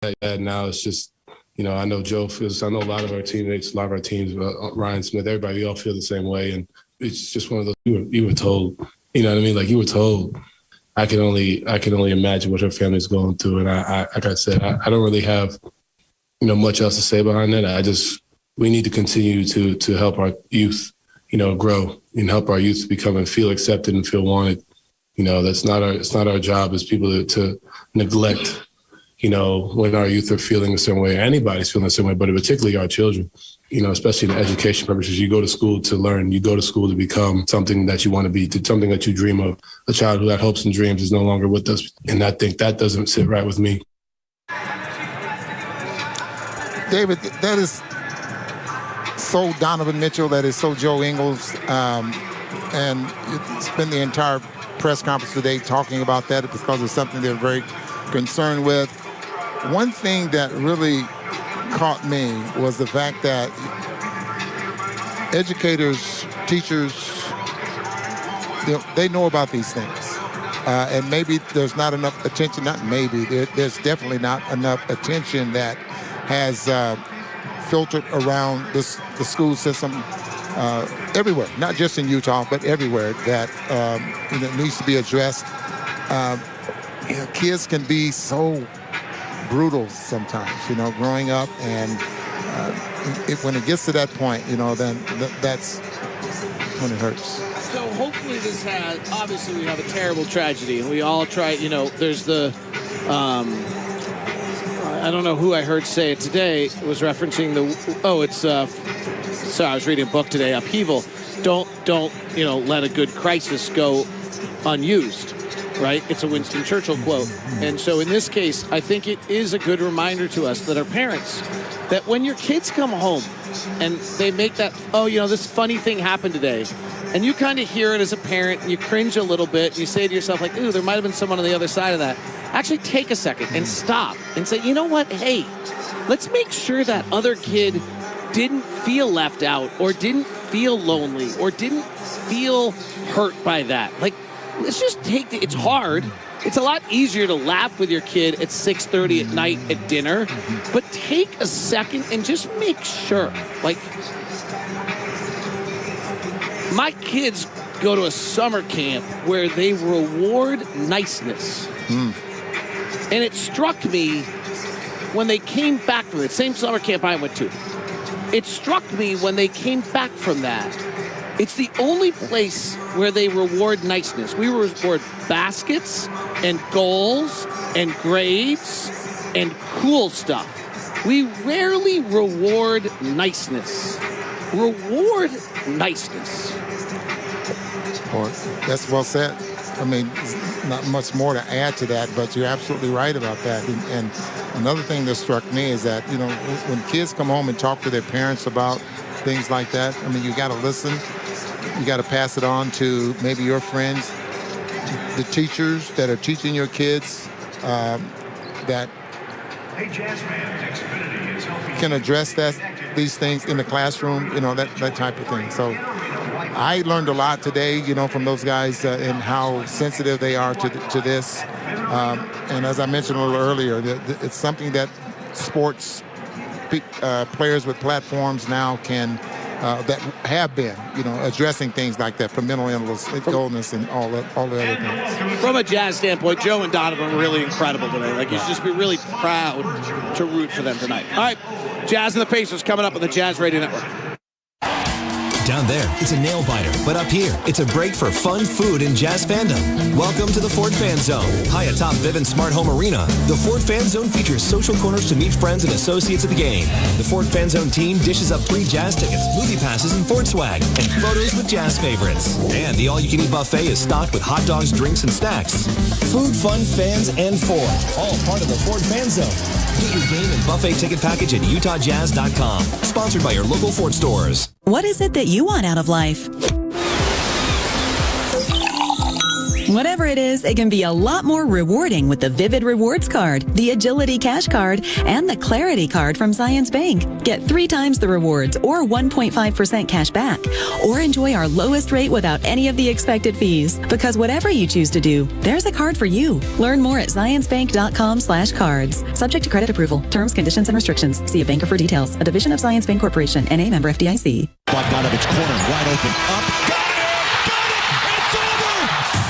that now it's just, I know Joe feels, I know a lot of our teammates, a lot of our teams, Ryan Smith, everybody, we all feel the same way. And it's just one of those, you were told, you know what I mean? Like you were told, I can only imagine what her family's going through. And I like I said, I don't really have, much else to say behind that. We need to continue to help our youth, grow and help our youth become and feel accepted and feel wanted. It's not our job as people to neglect, when our youth are feeling the same way, anybody's feeling the same way, but particularly our children, especially in education purposes. You go to school to learn, you go to school to become something that you want to be, to something that you dream of. A child who had hopes and dreams is no longer with us. And I think that doesn't sit right with me. David, that is so Donovan Mitchell, that is so Joe Ingles. And it's been the entire press conference today talking about that because it's something they're very concerned with. One thing that really caught me was the fact that educators, teachers, they know about these things. And maybe there's not enough attention, not maybe, there's definitely not enough attention that has filtered around the school system everywhere, not just in Utah, but everywhere, that needs to be addressed. Kids can be so brutal sometimes, growing up, and when it gets to that point, then that's when it hurts. So hopefully obviously we have a terrible tragedy, and we all try, there's the, I don't know who I heard say it today, it was referencing sorry, I was reading a book today, upheaval. Don't let a good crisis go unused. Right? It's a Winston Churchill quote. And so in this case, I think it is a good reminder to us that our parents, that when your kids come home and they make that, this funny thing happened today, and you kind of hear it as a parent and you cringe a little bit and you say to yourself like, ooh, there might have been someone on the other side of that. Actually take a second and stop and say, you know what? Hey, let's make sure that other kid didn't feel left out or didn't feel lonely or didn't feel hurt by that. Like, let's just it's hard. It's a lot easier to laugh with your kid at 6:30 at night at dinner, but take a second and just make sure. Like, my kids go to a summer camp where they reward niceness. And it struck me when they came back from it, same summer camp I went to. It struck me when they came back from that. It's the only place where they reward niceness. We reward baskets and goals and grades and cool stuff. We rarely reward niceness. Reward niceness. Well, that's well said. I mean, there's not much more to add to that, but you're absolutely right about that. And another thing that struck me is that, when kids come home and talk to their parents about things like that, I mean, you got to listen. You got to pass it on to maybe your friends, the teachers that are teaching your kids, that can address these things in the classroom, that type of thing. So I learned a lot today, from those guys and how sensitive they are to this. And as I mentioned a little earlier, it's something that sports players with platforms now can that have been, addressing things like that for mental illness and all the other things. From a Jazz standpoint, Joe and Donovan were really incredible today. Like, you should just be really proud to root for them tonight. All right, Jazz and the Pacers coming up on the Jazz Radio Network. Down there, it's a nail biter, but up here, it's a break for fun, food, and Jazz fandom. Welcome to the Ford Fan Zone. High atop Vivint Smart Home Arena, the Ford Fan Zone features social corners to meet friends and associates at the game. The Ford Fan Zone team dishes up free Jazz tickets, movie passes, and Ford swag, and photos with Jazz favorites. And the all-you-can-eat buffet is stocked with hot dogs, drinks, and snacks. Food, fun, fans, and Ford, all part of the Ford Fan Zone. Get your game and buffet ticket package at UtahJazz.com. Sponsored by your local Ford stores. What is it that you want out of life? Whatever it is, it can be a lot more rewarding with the Vivid Rewards Card, the Agility Cash Card, and the Clarity Card from Zions Bank. Get 3 times the rewards or 1.5% cash back. Or enjoy our lowest rate without any of the expected fees. Because whatever you choose to do, there's a card for you. Learn more at zionsbank.com/cards. Subject to credit approval. Terms, conditions, and restrictions. See a banker for details. A division of Zions Bank Corporation, N.A. member FDIC. Bogdanovich corner, wide open, up.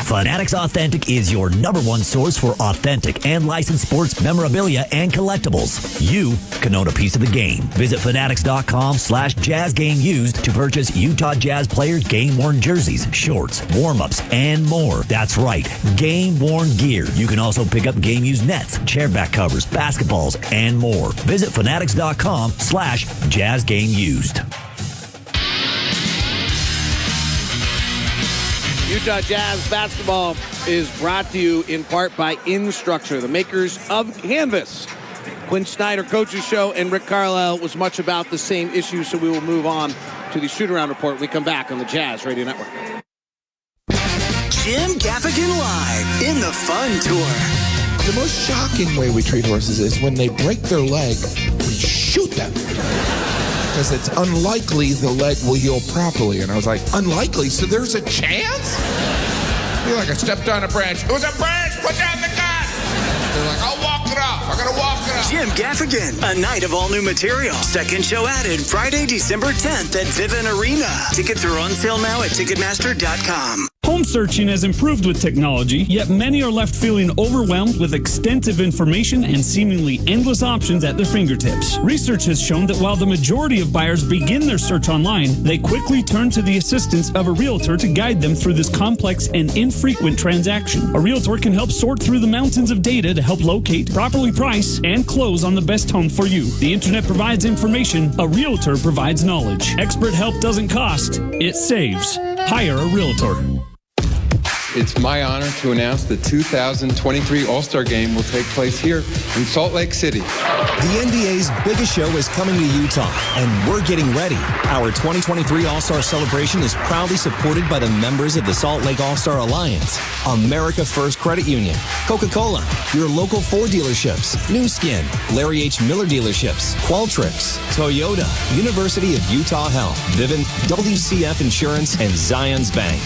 Fanatics Authentic is your #1 source for authentic and licensed sports memorabilia and collectibles. You can own a piece of the game. Visit fanatics.com/jazzgameused to purchase Utah Jazz players' game-worn jerseys, shorts, warm-ups, and more. That's right, game-worn gear. You can also pick up game-used nets, chair back covers, basketballs, and more. Visit fanatics.com/jazzgameused. Utah Jazz basketball is brought to you in part by Instructure, the makers of Canvas. Quinn Snyder, Coach's Show, and Rick Carlisle was much about the same issue, so we will move on to the shoot-around report when we come back on the Jazz Radio Network. Jim Gaffigan Live in the Fun Tour. The most shocking way we treat horses is when they break their leg, we shoot them. Because it's unlikely the leg will heal properly. And I was like, unlikely? So there's a chance? I feel like I stepped on a branch. It was a branch! Put down the gun! They're like, I'll walk it off. I gotta walk it off. Jim Gaffigan, a night of all new material. Second show added Friday, December 10th at Vivint Arena. Tickets are on sale now at Ticketmaster.com. Home searching has improved with technology, yet many are left feeling overwhelmed with extensive information and seemingly endless options at their fingertips. Research has shown that while the majority of buyers begin their search online, they quickly turn to the assistance of a realtor to guide them through this complex and infrequent transaction. A realtor can help sort through the mountains of data to help locate, properly price, and close on the best home for you. The internet provides information, a realtor provides knowledge. Expert help doesn't cost, it saves. Hire a realtor. It's my honor to announce the 2023 All-Star Game will take place here in Salt Lake City. The NBA's biggest show is coming to Utah, and we're getting ready. Our 2023 All-Star Celebration is proudly supported by the members of the Salt Lake All-Star Alliance, America First Credit Union, Coca-Cola, your local Ford dealerships, New Skin, Larry H. Miller dealerships, Qualtrics, Toyota, University of Utah Health, Vivint, WCF Insurance, and Zions Bank.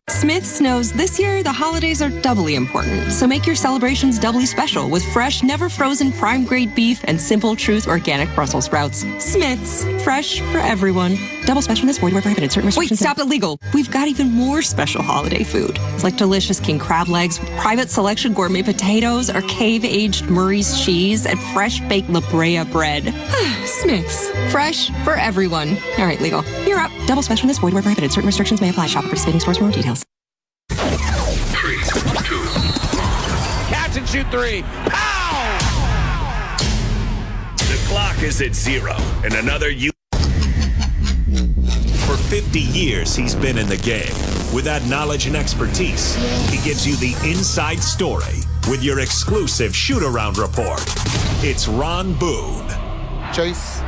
Smith's knows this year the holidays are doubly important, so make your celebrations doubly special with fresh, never frozen prime grade beef and Simple Truth organic Brussels sprouts. Smith's, fresh for everyone. Double specialness, void where prohibited. Certain restrictions. Wait, stop illegal. We've got even more special holiday food. It's like delicious king crab legs, private selection gourmet potatoes, or cave-aged Murray's cheese, and fresh baked La Brea bread. Smith's, fresh for everyone. All right, legal. You're up. Double specialness, void where prohibited. Certain restrictions may apply. Shop at participating stores for more details. 3, 2. Catch and shoot three. Pow! The clock is at 0, and another For 50 years, he's been in the game. With that knowledge and expertise, he gives you the inside story with your exclusive shoot-around report. It's Ron Boone. Chase.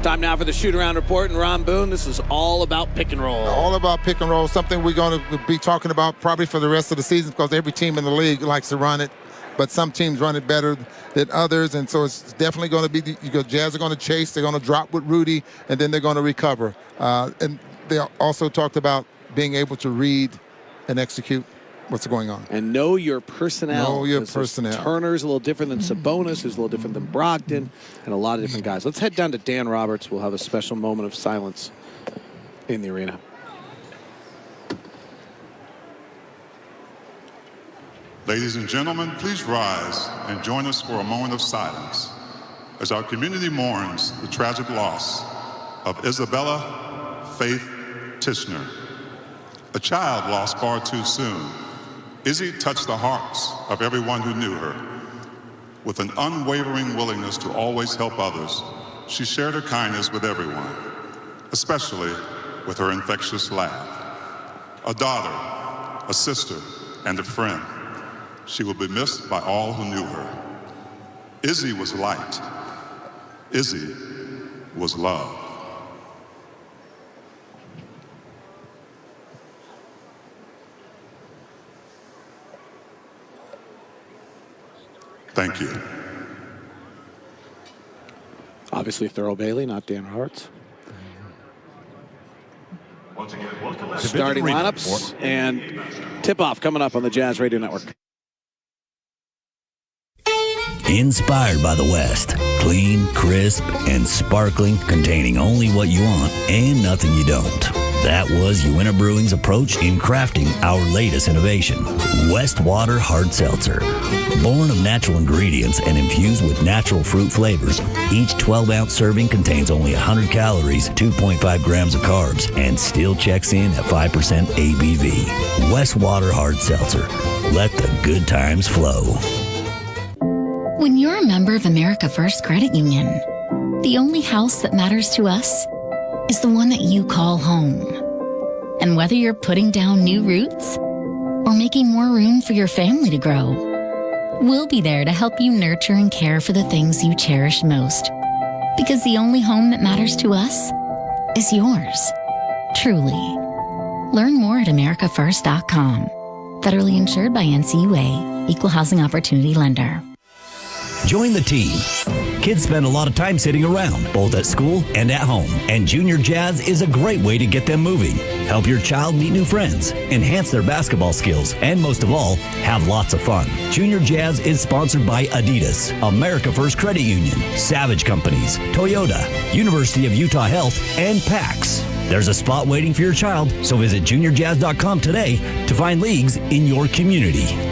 Time now for the shoot-around report, and Ron Boone, this is all about pick and roll. All about pick and roll, something we're going to be talking about probably for the rest of the season because every team in the league likes to run it, but some teams run it better than others, and so it's definitely going to be, Jazz are going to chase, they're going to drop with Rudy, and then they're going to recover. And they also talked about being able to read and execute what's going on. And know your personnel. Know your personnel. Turner's a little different than Sabonis, who's a little different than Brogdon, and a lot of different guys. Let's head down to Dan Roberts. We'll have a special moment of silence in the arena. Ladies and gentlemen, please rise and join us for a moment of silence as our community mourns the tragic loss of Isabella Faith Tishner, a child lost far too soon. Izzy touched the hearts of everyone who knew her. With an unwavering willingness to always help others, she shared her kindness with everyone, especially with her infectious laugh. A daughter, a sister, and a friend. She will be missed by all who knew her. Izzy was light. Izzy was love. Thank you. Obviously, Thurl Bailey, not Dan Roberts. Starting lineups and tip-off coming up on the Jazz Radio Network. Inspired by the West. Clean, crisp, and sparkling, containing only what you want and nothing you don't. That was Uinta Brewing's approach in crafting our latest innovation, Westwater Hard Seltzer. Born of natural ingredients and infused with natural fruit flavors, each 12-ounce serving contains only 100 calories, 2.5 grams of carbs, and still checks in at 5% ABV. Westwater Hard Seltzer. Let the good times flow. When you're a member of America First Credit Union, the only house that matters to us is the one that you call home. And whether you're putting down new roots or making more room for your family to grow, we'll be there to help you nurture and care for the things you cherish most. Because the only home that matters to us is yours. Truly. Learn more at americafirst.com. Federally insured by NCUA. Equal Housing Opportunity Lender. Join the team. Kids spend a lot of time sitting around, both at school and at home, and Junior Jazz is a great way to get them moving. Help your child meet new friends, enhance their basketball skills, and most of all, have lots of fun. Junior Jazz is sponsored by Adidas, America First Credit Union, Savage Companies, Toyota, University of Utah Health, and PAX. There's a spot waiting for your child, so visit juniorjazz.com today to find leagues in your community.